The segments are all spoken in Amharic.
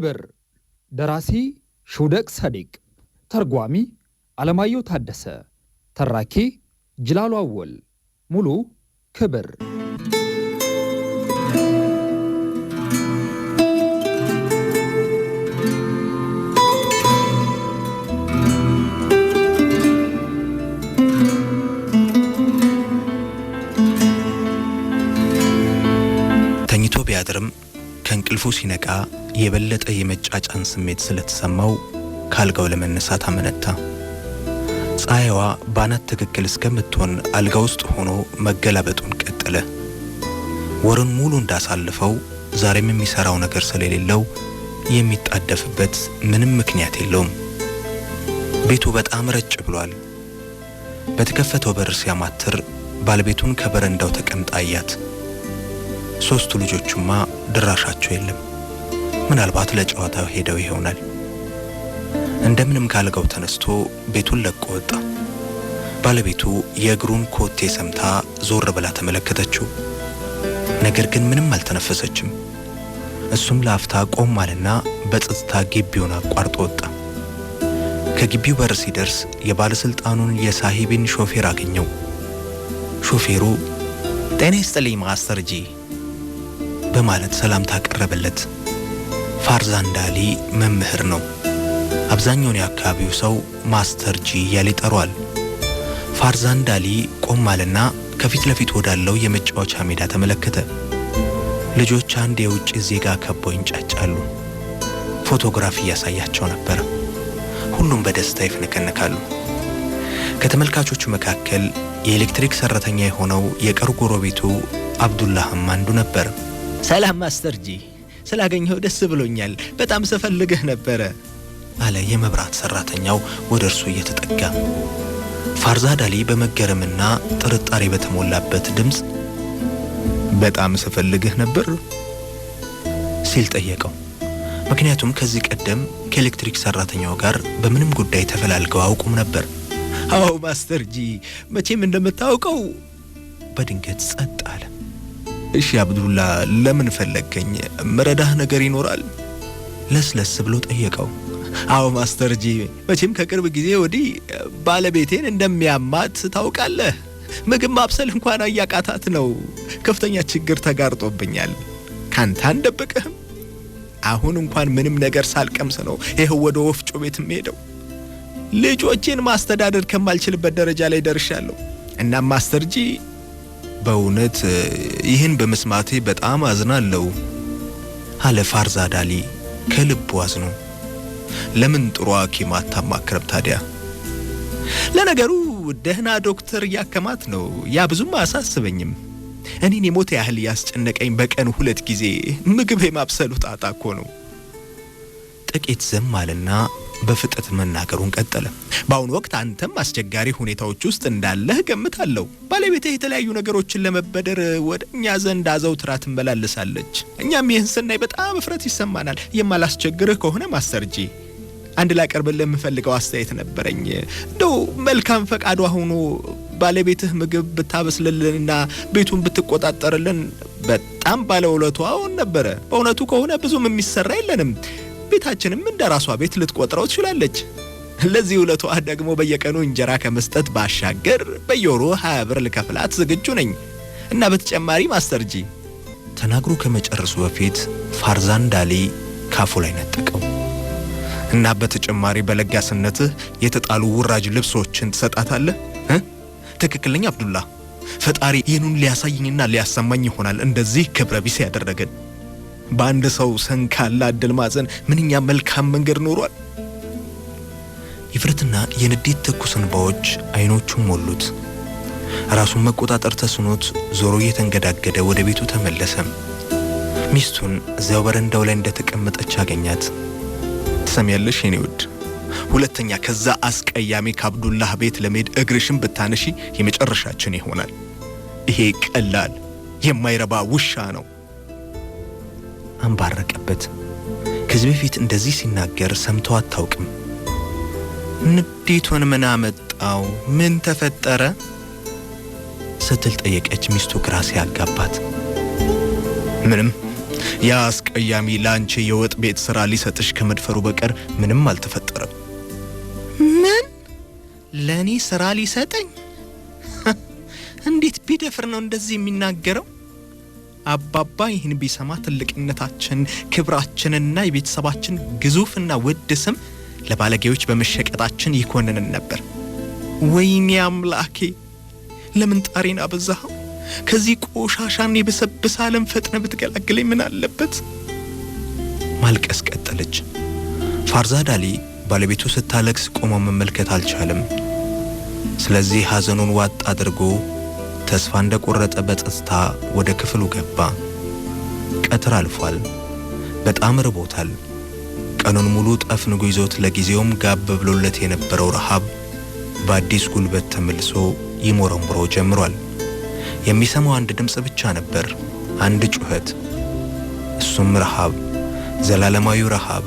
ክብር ደራሲ ሹደቅ ሰዲቅ ተርጓሚ አለማየሁ ታደሰ ተራኪ ጅላሉ አወል ሙሉ ክብር ተኝቶ ቢያድርም ከእንቅልፉ ሲነቃ የበለጠ የመጫጫን ስሜት ስለተሰማው ካልጋው ለመነሳት አመነታ። ፀሐይዋ ባናት ትክክል እስከምትሆን አልጋ ውስጥ ሆኖ መገላበጡን ቀጠለ። ወርን ሙሉ እንዳሳልፈው ዛሬም የሚሰራው ነገር ስለሌለው የሚጣደፍበት ምንም ምክንያት የለውም። ቤቱ በጣም ረጭ ብሏል። በተከፈተው በር ሲያማትር ባለቤቱን ከበረንዳው ተቀምጣ አያት። ሶስቱ ልጆቹማ ድራሻቸው የለም። ምናልባት ለጨዋታው ሄደው ይሆናል። እንደምንም ካልጋው ተነስቶ ቤቱን ለቆ ወጣ። ባለቤቱ የእግሩን ኮቴ ሰምታ ዞር ብላ ተመለከተችው። ነገር ግን ምንም አልተነፈሰችም። እሱም ለአፍታ ቆም አለና በጸጥታ ግቢውን አቋርጦ ወጣ። ከግቢው በር ሲደርስ የባለስልጣኑን የሳሂቢን ሾፌር አገኘው። ሾፌሩ ጤና ይስጥልኝ ማስተር ጂ በማለት ሰላምታ ቀረበለት። ፋርዛን ዳሊ መምህር ነው። አብዛኛውን የአካባቢው ሰው ማስተር ጂ እያለ ይጠራዋል። ፋርዛን ዳሊ ቆም አለና ከፊት ለፊት ወዳለው የመጫወቻ ሜዳ ተመለከተ። ልጆች አንድ የውጭ ዜጋ ከበው ይንጫጫሉ። ፎቶግራፍ እያሳያቸው ነበር። ሁሉም በደስታ ይፍነከነካሉ። ከተመልካቾቹ መካከል የኤሌክትሪክ ሰራተኛ የሆነው የቅርብ ጎረቤቱ አብዱላህም አንዱ ነበር። ሰላም ማስተር ጂ፣ ስላገኘው ደስ ብሎኛል። በጣም ስፈልግህ ነበረ አለ የመብራት ሰራተኛው ወደ እርሱ እየተጠጋ። ፋርዛ ዳሊ በመገረምና ጥርጣሬ በተሞላበት ድምፅ በጣም ስፈልግህ ነበር ሲል ጠየቀው። ምክንያቱም ከዚህ ቀደም ከኤሌክትሪክ ሰራተኛው ጋር በምንም ጉዳይ ተፈላልገው አውቁም ነበር። አዎ ማስተር ጂ፣ መቼም እንደምታውቀው በድንገት ጸጥ አለ። እሺ አብዱላ፣ ለምን ፈለገኝ? መረዳህ ነገር ይኖራል? ለስለስ ብሎ ጠየቀው። አዎ ማስተር ጂ፣ መቼም ከቅርብ ጊዜ ወዲህ ባለቤቴን እንደሚያማት ታውቃለህ። ምግብ ማብሰል እንኳን አያቃታት ነው። ከፍተኛ ችግር ተጋርጦብኛል። ካንተ አንደብቅህም። አሁን እንኳን ምንም ነገር ሳልቀምስ ነው ይሄው ወደ ወፍጮ ቤት የምሄደው። ልጆቼን ማስተዳደር ከማልችልበት ደረጃ ላይ ደርሻለሁ። እና ማስተር ጂ፣ በእውነት ይህን በመስማቴ በጣም አዝናለሁ አለ ፋርዛ ዳሊ ከልቡ አዝኖ። ለምን ጥሩ ሐኪም አታማክረም ታዲያ? ለነገሩ ደህና ዶክተር ያከማት ነው። ያ ብዙም አያሳስበኝም። እኔን የሞት ያህል ያስጨነቀኝ በቀን 2 ጊዜ ምግብ የማብሰሉ ጣጣ እኮ ነው። ጥቂት ዝም አለና በፍጥነት መናገሩን ቀጠለ። በአሁኑ ወቅት አንተም አስቸጋሪ ሁኔታዎች ውስጥ እንዳለህ ገምታለሁ። ባለቤቴ የተለያዩ ነገሮችን ለመበደር ወደኛ ዘንድ አዘውትራ ትመላለሳለች። እኛም ይህን ስናይ በጣም እፍረት ይሰማናል። የማላስቸግርህ ከሆነ ማስተር ጂ፣ አንድ ላቀርብልህ የምፈልገው አስተያየት ነበረኝ። እንደው መልካም ፈቃዷ ሆኖ ባለቤትህ ምግብ ብታበስልልንና ቤቱን ብትቆጣጠርልን በጣም ባለውለቷ ነበረ። በእውነቱ ከሆነ ብዙም የሚሰራ የለንም። ቤታችንም እንደራሷ ቤት ልትቆጥረው ትችላለች። ለዚህ ውለቷ ደግሞ በየቀኑ እንጀራ ከመስጠት ባሻገር በየወሩ 20 ብር ልከፍላት ዝግጁ ነኝ። እና በተጨማሪ ማስተር ጂ፣ ተናግሮ ከመጨረሱ በፊት ፋርዛን ዳሊ ካፉ ላይ ነጠቀው። እና በተጨማሪ በለጋስነትህ የተጣሉ ውራጅ ልብሶችን ትሰጣታለህ? ትክክለኛ አብዱላ፣ ፈጣሪ ይህንን ሊያሳየኝና ሊያሰማኝ ይሆናል እንደዚህ ክብረ ቢስ ያደረገን። በአንድ ሰው ሰንካላ እድል ማዘን ምንኛ መልካም መንገድ ኖሯል። ይፍረትና የንዴት ትኩስ እንባዎች አይኖቹን ሞሉት። ራሱን መቆጣጠር ተስኖት ዞሮ እየተንገዳገደ ወደ ቤቱ ተመለሰ። ሚስቱን እዚያው በረንዳው ላይ እንደተቀመጠች አገኛት። ትሰሚያለሽ የኔ ውድ፣ ሁለተኛ ከዛ አስቀያሚ ከአብዱላህ ቤት ለመሄድ እግርሽን ብታነሺ የመጨረሻችን ይሆናል። ይሄ ቀላል የማይረባ ውሻ ነው። አንባረቀበት። ከዚህ በፊት እንደዚህ ሲናገር ሰምተው አታውቅም። ንዴቱን ምን አመጣው? ምን ተፈጠረ? ስትል ጠየቀች ሚስቱ ግራ ሲያጋባት። ምንም ያ አስቀያሚ ላንቺ የወጥ ቤት ሥራ ሊሰጥሽ ከመድፈሩ በቀር ምንም አልተፈጠረም። ምን? ለኔ ሥራ ሊሰጠኝ? እንዴት ቢደፍር ነው እንደዚህ የሚናገረው? አባባ ይህን ቢሰማ ትልቅነታችን፣ ክብራችንና የቤተሰባችን ግዙፍና ውድ ስም ለባለጌዎች በመሸቀጣችን ይኮንንን ነበር። ወይኔ አምላኬ፣ ለምን ጣሬን አበዛኸው? ከዚህ ቆሻሻን የበሰበሰ ዓለም ፈጥነ ብትገላግለኝ ምን አለበት? ማልቀስ ቀጠለች። ፋርዛድ አሊ ባለቤቱ ስታለቅስ ቆሞ መመልከት አልቻለም። ስለዚህ ሐዘኑን ዋጥ አድርጎ ተስፋ እንደቆረጠ በጸጥታ ወደ ክፍሉ ገባ። ቀትር አልፏል። በጣም ርቦታል። ቀኑን ሙሉ ጠፍንጎ ይዞት ለጊዜውም ጋብ ብሎለት የነበረው ረሃብ በአዲስ ጉልበት ተመልሶ ይሞረምረው ጀምሯል። የሚሰማው አንድ ድምፅ ብቻ ነበር፣ አንድ ጩኸት። እሱም ረሃብ፣ ዘላለማዊ ረሃብ፣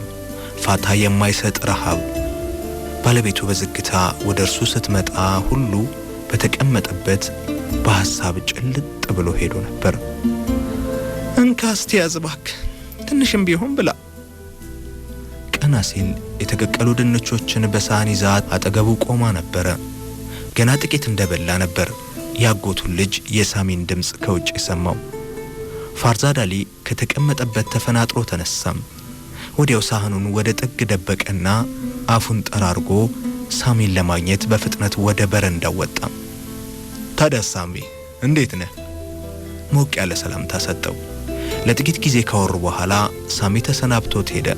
ፋታ የማይሰጥ ረሃብ። ባለቤቱ በዝግታ ወደ እርሱ ስትመጣ ሁሉ በተቀመጠበት በሐሳብ ጭልጥ ብሎ ሄዶ ነበር። እንካስቲ ያዝባክ ትንሽም ቢሆን ብላ። ቀና ሲል የተቀቀሉ ድንቾችን በሳህን ይዛ አጠገቡ ቆማ ነበረ። ገና ጥቂት እንደበላ ነበር ያጎቱን ልጅ የሳሚን ድምፅ ከውጭ ሰማው። ፋርዛድ አሊ ከተቀመጠበት ተፈናጥሮ ተነሳም። ወዲያው ሳህኑን ወደ ጥግ ደበቀና አፉን ጠራርጎ ሳሚን ለማግኘት በፍጥነት ወደ በረንዳው ወጣ። ታዲያ ሳሚ እንዴት ነህ? ሞቅ ያለ ሰላምታ ሰጠው። ለጥቂት ጊዜ ካወሩ በኋላ ሳሚ ተሰናብቶት ሄደ።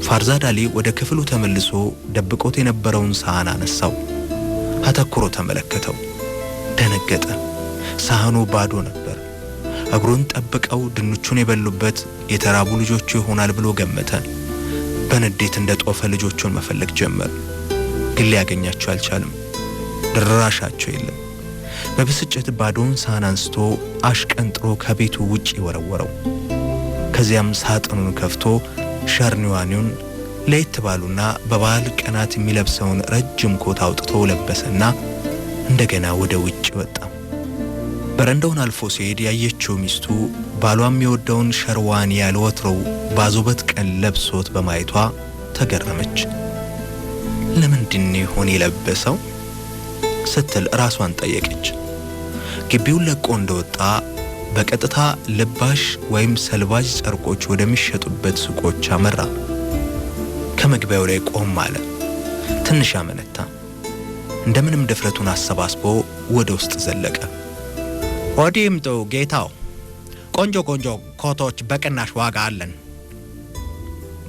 ፋርዛድ አሊ ወደ ክፍሉ ተመልሶ ደብቆት የነበረውን ሳህን አነሳው። አተኩሮ ተመለከተው። ደነገጠ። ሳህኑ ባዶ ነበር። እግሩን ጠብቀው ድንቹን የበሉበት የተራቡ ልጆቹ ይሆናል ብሎ ገመተ። በንዴት እንደ ጦፈ ልጆቹን መፈለግ ጀመር። ግን ሊያገኛቸው አልቻለም። ድራሻቸው የለም። በብስጭት ባዶውን ሳህን አንስቶ አሽቀንጥሮ ከቤቱ ውጪ ወረወረው። ከዚያም ሳጥኑን ከፍቶ ሸርኒዋኒውን ለየት ባሉና በበዓል ቀናት የሚለብሰውን ረጅም ኮት አውጥቶ ለበሰና እንደገና ወደ ውጭ ወጣ። በረንዳውን አልፎ ሲሄድ ያየችው ሚስቱ ባሏም የወደውን ሸርዋኒ ያለ ወትሮው ባዞበት ቀን ለብሶት በማየቷ ተገረመች። ለምንድን ይሆን የለበሰው ስትል ራሷን ጠየቀች። ግቢውን ለቆ እንደወጣ በቀጥታ ልባሽ ወይም ሰልባጅ ጨርቆች ወደሚሸጡበት ሱቆች አመራ። ከመግቢያው ላይ ቆም አለ። ትንሽ አመነታ። እንደምንም ድፍረቱን አሰባስቦ ወደ ውስጥ ዘለቀ። ወዲምጡ ጌታው፣ ቆንጆ ቆንጆ ኮቶች በቅናሽ ዋጋ አለን።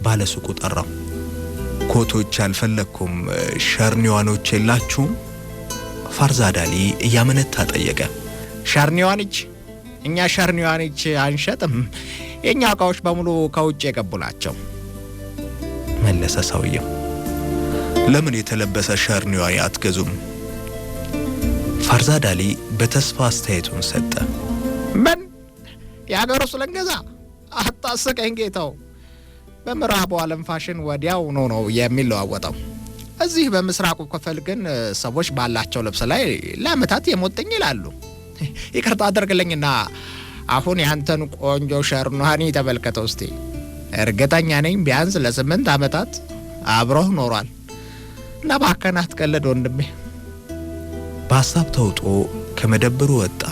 ባለ ሱቁ ጠራው። ኮቶች አልፈለኩም፣ ሸርኒዋኖች የላችሁም? ፋርዛድ አሊ እያመነታ ጠየቀ። ሸርኒዋንች? እኛ ሸርኒዋንች አንሸጥም። የኛ ዕቃዎች በሙሉ ከውጭ የገቡ ናቸው መለሰ ሰውየው። ለምን የተለበሰ ሸርኒዋን አትገዙም? ፋርዛድ አሊ በተስፋ አስተያየቱን ሰጠ። ምን የአገሩ ስለንገዛ? አታስቀኝ ጌታው። በምዕራቡ ዓለም ፋሽን ወዲያው ነው የሚለዋወጠው። እዚህ በምስራቁ ክፍል ግን ሰዎች ባላቸው ልብስ ላይ ለዓመታት የሞጥኝ ይላሉ። ይቅርታ አድርግልኝና አሁን ያንተን ቆንጆ ሸርኒዋን ተመልከተው እስቲ። እርግጠኛ ነኝ ቢያንስ ለ8 ዓመታት አብሮህ ኖሯል። እና እባክህን አትቀልድ ወንድሜ። በሐሳብ ተውጦ ከመደብሩ ወጣ።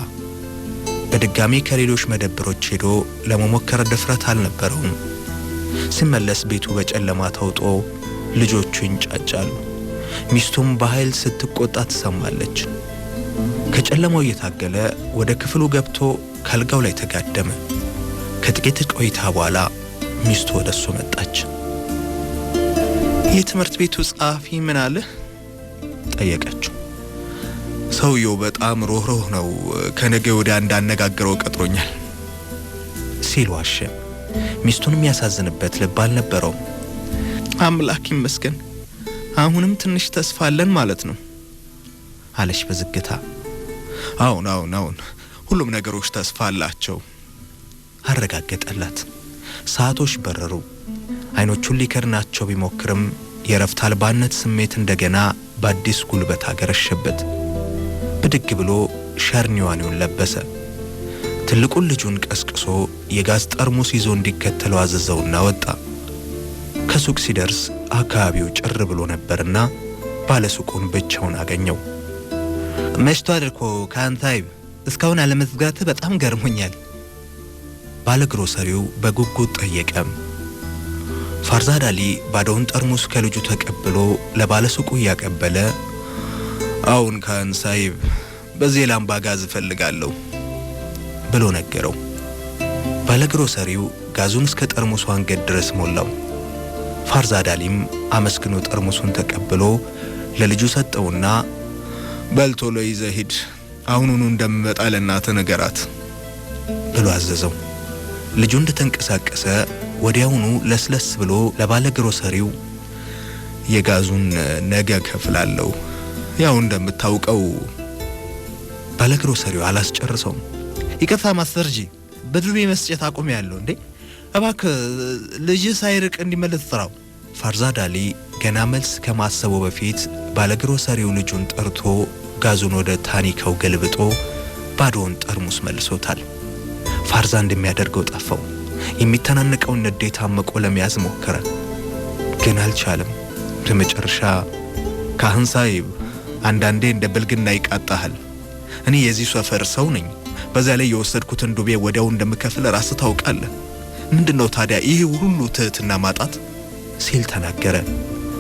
በድጋሚ ከሌሎች መደብሮች ሄዶ ለመሞከር ድፍረት አልነበረውም። ሲመለስ ቤቱ በጨለማ ተውጦ ልጆቹ ይንጫጫሉ። ሚስቱም በኃይል ስትቆጣ ትሰማለች። ከጨለማው እየታገለ ወደ ክፍሉ ገብቶ ካልጋው ላይ ተጋደመ። ከጥቂት ቆይታ በኋላ ሚስቱ ወደሱ መጣች። የትምህርት ቤቱ ጸሐፊ ምን አለ? ጠየቀችው። ሰውየው በጣም ሮህሮህ ነው፣ ከነገ ወዲያ እንዳነጋግረው ቀጥሮኛል ሲል ዋሸ። ሚስቱን የሚያሳዝንበት ልብ አልነበረውም። አምላክ ይመስገን፣ አሁንም ትንሽ ተስፋ አለን ማለት ነው አለች በዝግታ። አሁን ሁሉም ነገሮች ተስፋ አላቸው አረጋገጠላት። ሰዓቶች በረሩ። አይኖቹን ሊከድናቸው ቢሞክርም የረፍት አልባነት ስሜት እንደገና በአዲስ ጉልበት አገረሸበት። ብድግ ብሎ ሸርኒዋኒውን ለበሰ። ትልቁን ልጁን ቀስቅሶ የጋዝ ጠርሙስ ይዞ እንዲከተለው አዘዘውና ወጣ። ከሱቅ ሲደርስ አካባቢው ጭር ብሎ ነበርና ባለሱቁን ብቻውን አገኘው። መሽቷል እኮ ካንታይብ፣ እስካሁን አለመዝጋት በጣም ገርሞኛል። ባለ ግሮሰሪው በጉጉት ጠየቀ። ፋርዛድ አሊ ባዶውን ጠርሙስ ከልጁ ተቀብሎ ለባለሱቁ እያቀበለ አሁን ካንሳይብ በዚህ ላምባ ጋዝ እፈልጋለሁ ብሎ ነገረው። ባለ ግሮሰሪው ጋዙን እስከ ጠርሙሱ አንገት ድረስ ሞላው። ፋርዛድ አሊም አመስግኖ ጠርሙሱን ተቀብሎ ለልጁ ሰጠውና በልቶ ለይዘህ ሂድ፣ አሁኑኑ እንደምመጣ ለእናትህ ንገራት ብሎ አዘዘው። ልጁ እንደተንቀሳቀሰ ወዲያውኑ ለስለስ ብሎ ለባለ ግሮሰሪው የጋዙን ነገ ከፍላለሁ፣ ያው እንደምታውቀው። ባለ ግሮሰሪው አላስጨርሰውም። ይቅርታ ማስተርጂ፣ በድርቤ መስጨት አቁሜያለሁ። እንዴ እባክህ ልጅ ሳይርቅ እንዲመለስ ጥራው። ፋርዛድ አሊ ገና መልስ ከማሰቡ በፊት ባለ ግሮሰሪው ልጁን ጠርቶ ጋዙን ወደ ታኒካው ገልብጦ ባዶውን ጠርሙስ መልሶታል። ፋርዛ እንደሚያደርገው ጠፋው። የሚተናነቀውን ንዴት አምቆ ለመያዝ ሞከረ፣ ግን አልቻለም። በመጨረሻ ካህን ሳይብ፣ አንዳንዴ እንደ ብልግና ይቃጣሃል። እኔ የዚህ ሰፈር ሰው ነኝ። በዛ ላይ የወሰድኩትን ዱቤ ወዲያው እንደምከፍል ራስህ ታውቃለህ። ምንድነው ታዲያ ይህ ሁሉ ትህትና ማጣት? ሲል ተናገረ።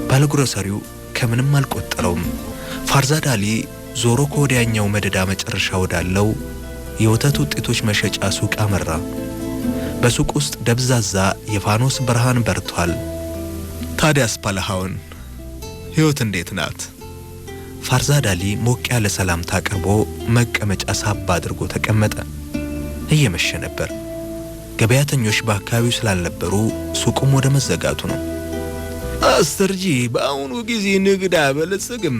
ባለ ግሮሰሪው ከምንም አልቆጠረውም። ፋርዛድ አሊ ዞሮ ከወዲያኛው መደዳ መጨረሻ ወዳለው የወተት ውጤቶች መሸጫ ሱቅ አመራ። በሱቅ ውስጥ ደብዛዛ የፋኖስ ብርሃን በርቷል። ታዲያስ ፓላሃውን ሕይወት እንዴት ናት? ፋርዛድ አሊ ሞቅ ያለ ሰላምታ አቅርቦ መቀመጫ ሳብ አድርጎ ተቀመጠ። እየመሸ ነበር። ገበያተኞች በአካባቢው ስላልነበሩ ሱቁም ወደ መዘጋቱ ነው። አስተርጂ፣ በአሁኑ ጊዜ ንግድ አበለጽግም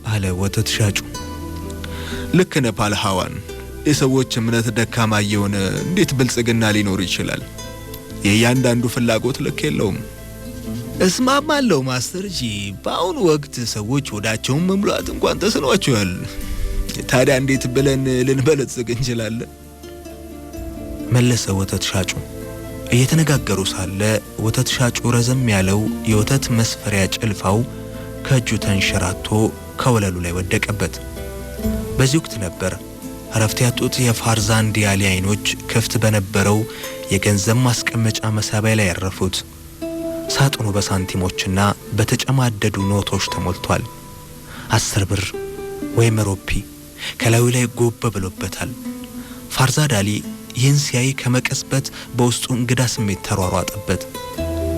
አለ ወተት ሻጩ። ልክ ነህ ፓልሃዋን፣ የሰዎች እምነት ደካማ የሆነ እንዴት ብልጽግና ሊኖር ይችላል? የእያንዳንዱ ፍላጎት ልክ የለውም። እስማማለሁ ማስተርጂ፣ በአሁኑ ወቅት ሰዎች ወዳቸውን መሙላት እንኳን ተስኗቸዋል። ታዲያ እንዴት ብለን ልንበለጽግ እንችላለን? መለሰ ወተት ሻጩ። እየተነጋገሩ ሳለ ወተት ሻጩ ረዘም ያለው የወተት መስፈሪያ ጭልፋው ከእጁ ተንሸራቶ ከወለሉ ላይ ወደቀበት። በዚህ ወቅት ነበር እረፍት ያጡት የፋርዛድ አሊ አይኖች ክፍት በነበረው የገንዘብ ማስቀመጫ መሳቢያ ላይ ያረፉት። ሳጥኑ በሳንቲሞችና በተጨማደዱ ኖቶች ተሞልቷል። 10 ብር ወይም ሮፒ ከላዩ ላይ ጎብ ብሎበታል። ፋርዛድ አሊ ይህን ሲያይ ከመቀስበት በውስጡ እንግዳ ስሜት ተሯሯጠበት።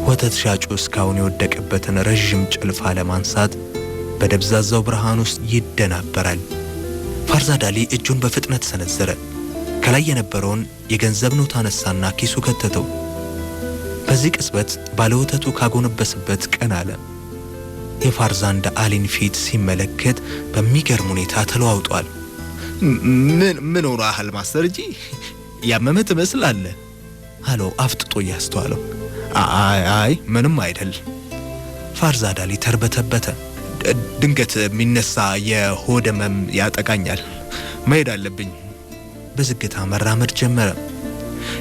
ወተት ሻጩ እስካሁን የወደቀበትን ረዥም ጭልፋ ለማንሳት በደብዛዛው ብርሃን ውስጥ ይደናበራል። ፋርዛድ አሊ እጁን በፍጥነት ሰነዘረ። ከላይ የነበረውን የገንዘብ ኖት አነሳና ኪሱ ከተተው። በዚህ ቅጽበት ባለወተቱ ካጎነበሰበት ቀን አለ። የፋርዛድ አሊን ፊት ሲመለከት በሚገርም ሁኔታ ተለዋውጧል። ምን ሆነሃል ማስተርጂ? ያመመህ ትመስላለህ አለው አፍጥጦ እያስተዋለው። አይ ምንም አይደል። ፋርዛድ አሊ ተርበተበተ። ድንገት የሚነሳ የሆድ ህመም ያጠቃኛል፣ መሄድ አለብኝ። በዝግታ መራመድ ጀመረ።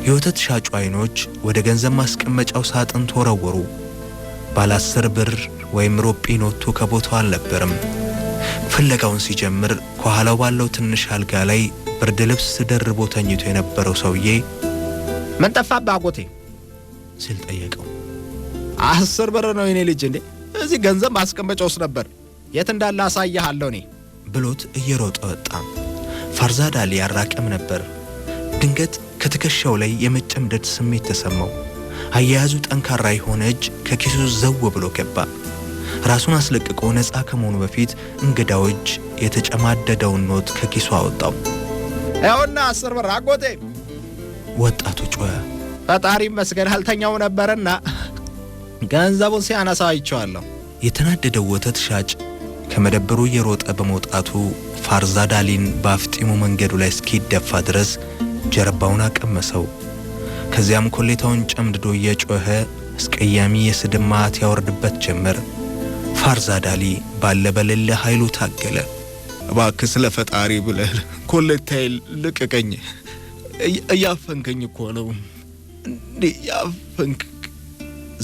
የወተት ሻጩ አይኖች ወደ ገንዘብ ማስቀመጫው ሳጥን ተወረወሩ። ባለ 10 ብር ወይም ሮጲ ኖቱ ከቦታው አልነበረም። ፍለጋውን ሲጀምር ከኋላው ባለው ትንሽ አልጋ ላይ ብርድ ልብስ ደርቦ ተኝቶ የነበረው ሰውዬ ምን ጠፋብህ አጎቴ ሲል ጠየቀው። 10 ብር ነው የኔ ልጅ። እንዴ እዚህ ገንዘብ ማስቀመጫ ውስጥ ነበር፣ የት እንዳለ አሳያለሁ እኔ ብሎት እየሮጠ ወጣ። ፋርዛድ አሊ ያራቀም ነበር። ድንገት ከትከሻው ላይ የመጨምደድ ስሜት ተሰማው። አያያዙ ጠንካራ የሆነ እጅ ከኪሱ ዘው ብሎ ገባ። ራሱን አስለቅቆ ነፃ ከመሆኑ በፊት እንግዳው እጅ የተጨማደደውን ኖት ከኪሱ አወጣው። ያውና 10 ብር አጎቴ። ወጣቱ ጮኸ። ፈጣሪ ይመስገን አልተኛው ነበርና ገንዘቡን ሲያነሳ አይቼዋለሁ። የተናደደው ወተት ሻጭ ከመደብሩ እየሮጠ በመውጣቱ ፋርዛድ አሊን በአፍጢሙ መንገዱ ላይ እስኪደፋ ድረስ ጀርባውን አቀመሰው። ከዚያም ኮሌታውን ጨምድዶ እየጮኸ አስቀያሚ የስድብ ማት ያወርድበት ጀመር። ፋርዛድ አሊ ባለ በሌለ ኃይሉ ታገለ። እባክህ ስለ ፈጣሪ ብለህ ኮሌታዬ ልቀቀኝ፣ እያፈንከኝ እኮ ነው እንዴ ያፈንክ።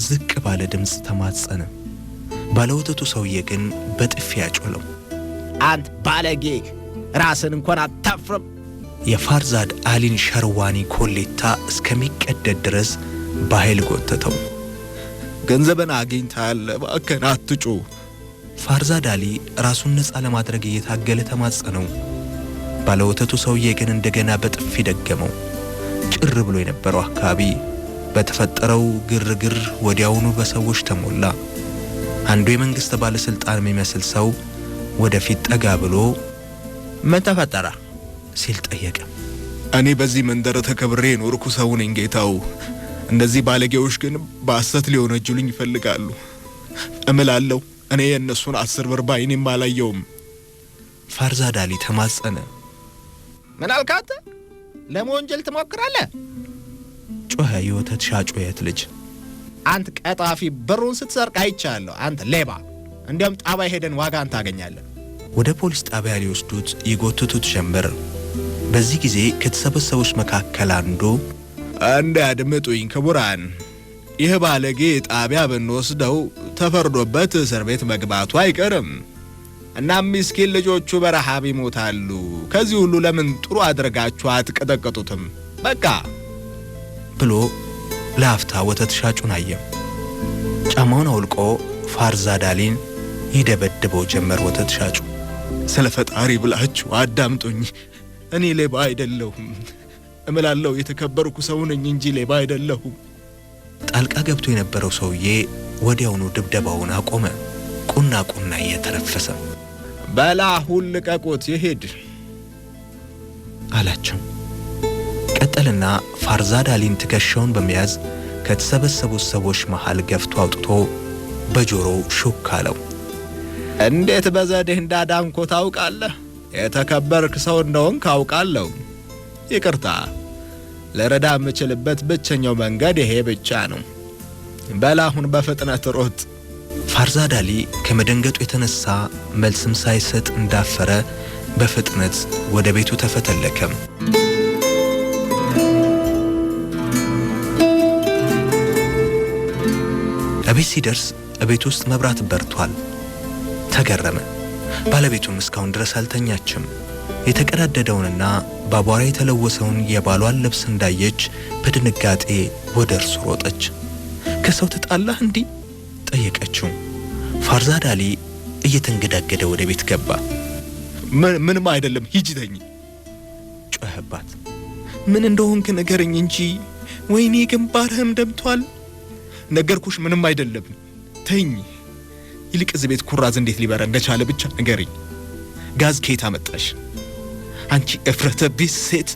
ዝቅ ባለ ድምፅ ተማጸነ። ባለወተቱ ሰውዬ ግን በጥፊ ያጮለው። አንተ ባለጌ ራስን እንኳን አታፍርም። የፋርዛድ አሊን ሸርዋኒ ኮሌታ እስከሚቀደድ ድረስ በኃይል ጎተተው። ገንዘብን አግኝታል፣ እባክህን አትጩ። ፋርዛድ አሊ ራሱን ነፃ ለማድረግ እየታገለ ተማጸነው። ባለወተቱ ሰውዬ ግን እንደገና በጥፊ ደገመው። ጭር ብሎ የነበረው አካባቢ በተፈጠረው ግርግር ወዲያውኑ በሰዎች ተሞላ። አንዱ የመንግስት ባለስልጣን የሚመስል ሰው ወደፊት ጠጋ ብሎ ምን ተፈጠረ ሲል ጠየቀ። እኔ በዚህ መንደር ተከብሬ ኖርኩ ሰው ነኝ ጌታው። እንደዚህ ባለጌዎች ግን በሐሰት ሊወነጅሉኝ ይፈልጋሉ። እምላለሁ እኔ የእነሱን 10 ብር ባይኔም አላየውም። ፋርዛድ አሊ ተማጸነ። ምን አልካት? ለመወንጀል ትሞክራለህ? ጮኸ የወተት ሻጩ የት ልጅ። አንተ ቀጣፊ ብሩን ስትሰርቅ አይቻለሁ። አንተ ሌባ! እንዲያውም ጣቢያ ሄደን ዋጋን ታገኛለህ። ወደ ፖሊስ ጣቢያ ሊወስዱት ይጎትቱት ጀመር። በዚህ ጊዜ ከተሰበሰቡት መካከል አንዱ አንድ አድምጡኝ ክቡራን፣ ይህ ባለጌ ጣቢያ ብንወስደው ተፈርዶበት እስር ቤት መግባቱ አይቀርም። እናም ምስኪን ልጆቹ በረሃብ ይሞታሉ። ከዚህ ሁሉ ለምን ጥሩ አድርጋችሁ አትቀጠቅጡትም? በቃ ብሎ ለአፍታ ወተት ሻጩን አየ። ጫማውን አውልቆ ፋርዛድ አሊን ይደበድበው ጀመር። ወተት ሻጩ ስለ ፈጣሪ ብላችሁ አዳምጡኝ፣ እኔ ሌባ አይደለሁም። እምላለሁ የተከበርኩ ሰው ነኝ እንጂ ሌባ አይደለሁም። ጣልቃ ገብቶ የነበረው ሰውዬ ወዲያውኑ ድብደባውን አቆመ። ቁና ቁና እየተነፈሰ በላ ሁሉ ልቀቁት ይሄድ አላቸው። ቀጠልና ፋርዛድ አሊን ትከሻውን በመያዝ ከተሰበሰቡት ሰዎች መሃል ገፍቶ አውጥቶ በጆሮው ሹክ አለው። እንዴት በዘዴህ እንዳዳንኮ ታውቃለህ? የተከበርክ ሰው እንደሆንክ አውቃለሁ። ይቅርታ፣ ለረዳ የምችልበት ብቸኛው መንገድ ይሄ ብቻ ነው። በላሁን በፍጥነት ሮጥ። ፋርዛድ አሊ ከመደንገጡ የተነሳ መልስም ሳይሰጥ እንዳፈረ በፍጥነት ወደ ቤቱ ተፈተለከ። እቤት ሲደርስ እቤት ውስጥ መብራት በርቷል። ተገረመ። ባለቤቱም እስካሁን ድረስ አልተኛችም። የተቀዳደደውንና በአቧራ የተለወሰውን የባሏን ልብስ እንዳየች በድንጋጤ ወደ እርሱ ሮጠች። ከሰው ተጣላህ እንዴ? ጠየቀችው። ፋርዛድ አሊ እየተንገዳገደ ወደ ቤት ገባ። ምንም አይደለም፣ ሂጂ ተኝ ጮኸባት። ምን እንደሆንክ ንገረኝ እንጂ። ወይኔ ግንባርህም ደምቷል። ነገርኩሽ፣ ምንም አይደለም፣ ተኝ። ይልቅ እዚህ ቤት ኩራዝ እንዴት ሊበራ እንደቻለ ብቻ ንገረኝ። ጋዝ ከየት አመጣሽ አንቺ እፍረተ ቢስ ሴት?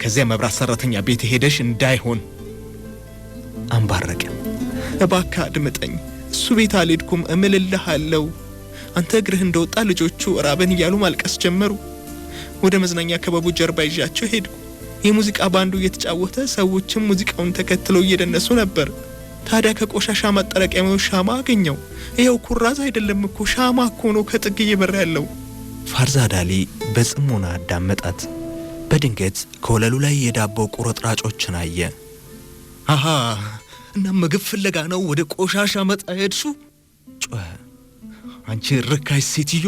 ከዚያ መብራት ሰራተኛ ቤት ሄደሽ እንዳይሆን። አንባረቀ። እባክህ አድምጠኝ። እሱ ቤት አልሄድኩም እምልልሃለሁ። አንተ እግርህ እንደወጣ ልጆቹ ራበን እያሉ ማልቀስ ጀመሩ። ወደ መዝናኛ ክበቡ ጀርባ ይዣቸው ሄድኩ። የሙዚቃ ባንዱ እየተጫወተ ሰዎችም ሙዚቃውን ተከትለው እየደነሱ ነበር። ታዲያ ከቆሻሻ ማጠራቀሚያው ሻማ አገኘው። ይኸው ኩራዝ አይደለም እኮ ሻማ እኮ ነው ከጥግ እየበራ ያለው። ፋርዛድ አሊ በጽሞና አዳመጣት። በድንገት ከወለሉ ላይ የዳቦ ቁርጥራጮችን አየ። አሃ፣ እና ምግብ ፍለጋ ነው ወደ ቆሻሻ መጣ ሄድሹ? ጮኸ። አንቺ ርካሽ ሴትዮ፣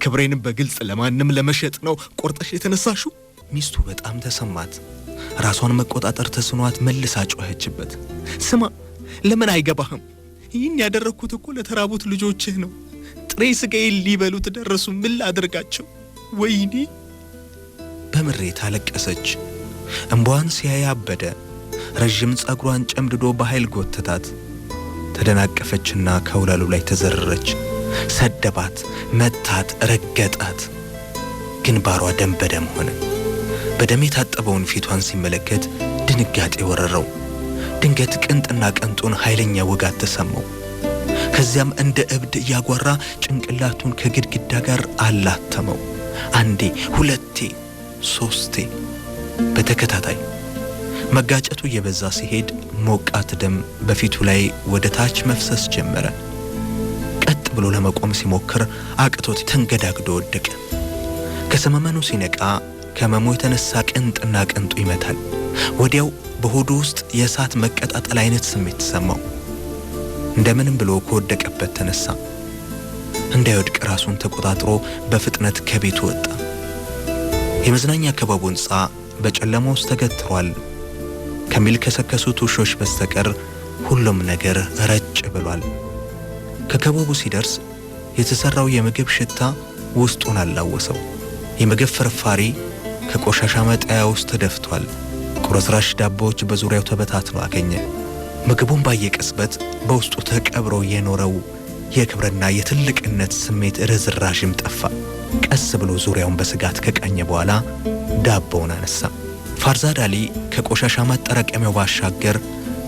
ክብሬንም በግልጽ ለማንም ለመሸጥ ነው ቆርጠሽ የተነሳሹ? ሚስቱ በጣም ተሰማት። ራሷን መቆጣጠር ተስኗት መልሳ ጮኸችበት። ስማ፣ ለምን አይገባህም? ይህን ያደረኩት እኮ ለተራቡት ልጆችህ ነው። ጥሬ ስጋዬን ሊበሉት ደረሱ። ምን ላድርጋቸው? ወይኔ! በምሬት አለቀሰች። እንባዋን ሲያይ አበደ። ረጅም ጸጉሯን ጨምድዶ በኃይል ጎተታት። ተደናቀፈችና ከወለሉ ላይ ተዘረረች። ሰደባት፣ መታት፣ ረገጣት። ግንባሯ ደም በደም ሆነ። በደም የታጠበውን ፊቷን ሲመለከት ድንጋጤ ወረረው። ድንገት ቅንጥና ቅንጡን ኃይለኛ ወጋት ተሰማው። ከዚያም እንደ እብድ እያጓራ ጭንቅላቱን ከግድግዳ ጋር አላተመው። አንዴ፣ ሁለቴ፣ ሶስቴ በተከታታይ። መጋጨቱ እየበዛ ሲሄድ ሞቃት ደም በፊቱ ላይ ወደ ታች መፍሰስ ጀመረ። ቀጥ ብሎ ለመቆም ሲሞክር አቅቶት ተንገዳግዶ ወደቀ። ከሰመመኑ ሲነቃ ከመሞ የተነሳ ቅንጥና ቅንጡ ይመታል። ወዲያው በሆዱ ውስጥ የእሳት መቀጣጠል አይነት ስሜት ተሰማው። እንደምንም ብሎ ከወደቀበት ተነሳ። እንዳይወድቅ ራሱን ተቆጣጥሮ በፍጥነት ከቤቱ ወጣ። የመዝናኛ ክበቡ ሕንፃ በጨለማ ውስጥ ተገትሯል። ከሚልከሰከሱት ውሾች በስተቀር ሁሉም ነገር ረጭ ብሏል። ከክበቡ ሲደርስ የተሰራው የምግብ ሽታ ውስጡን አላወሰው። የምግብ ፍርፋሪ ከቆሻሻ መጣያ ውስጥ ተደፍቷል። ቁርስራሽ ዳቦዎች በዙሪያው ተበታትነው አገኘ። ምግቡን ባየቀስበት በውስጡ ተቀብሮ የኖረው የክብርና የትልቅነት ስሜት ርዝራዥም ጠፋ። ቀስ ብሎ ዙሪያውን በስጋት ከቃኘ በኋላ ዳቦውን አነሳ። ፋርዛድ አሊ ከቆሻሻ ማጠራቀሚያው ባሻገር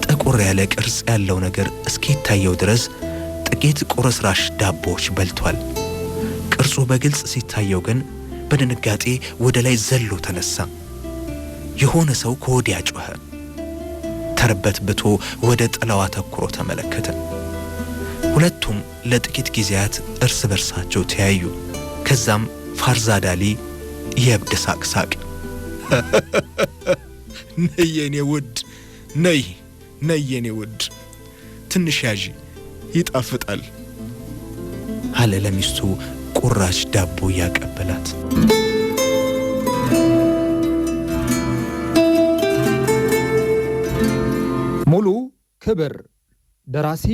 ጥቁር ያለ ቅርጽ ያለው ነገር እስኪታየው ድረስ ጥቂት ቁርስራሽ ዳቦዎች በልቷል። ቅርጹ በግልጽ ሲታየው ግን በድንጋጤ ወደ ላይ ዘሎ ተነሳ። የሆነ ሰው ከወዲያ ጮኸ። ተርበትብቶ ወደ ጥላው አተኩሮ ተመለከተ። ሁለቱም ለጥቂት ጊዜያት እርስ በርሳቸው ተያዩ። ከዛም ፋርዛድ አሊ የእብድ ሳቅ ሳቅ። ነይ የኔ ውድ፣ ነይ የኔ ውድ፣ ትንሽ ያዢ፣ ይጣፍጣል አለ ለሚስቱ ቁራሽ ዳቦ ያቀበላት። ሙሉ ክብር ደራሲ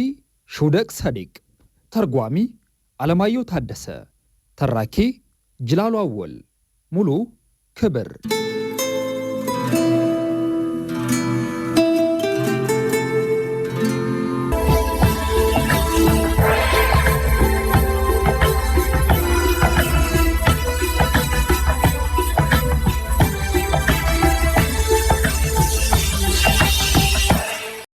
ሹደቅ ሰዲቅ፣ ተርጓሚ አለማየሁ ታደሰ፣ ተራኪ ጅላሉ አወል። ሙሉ ክብር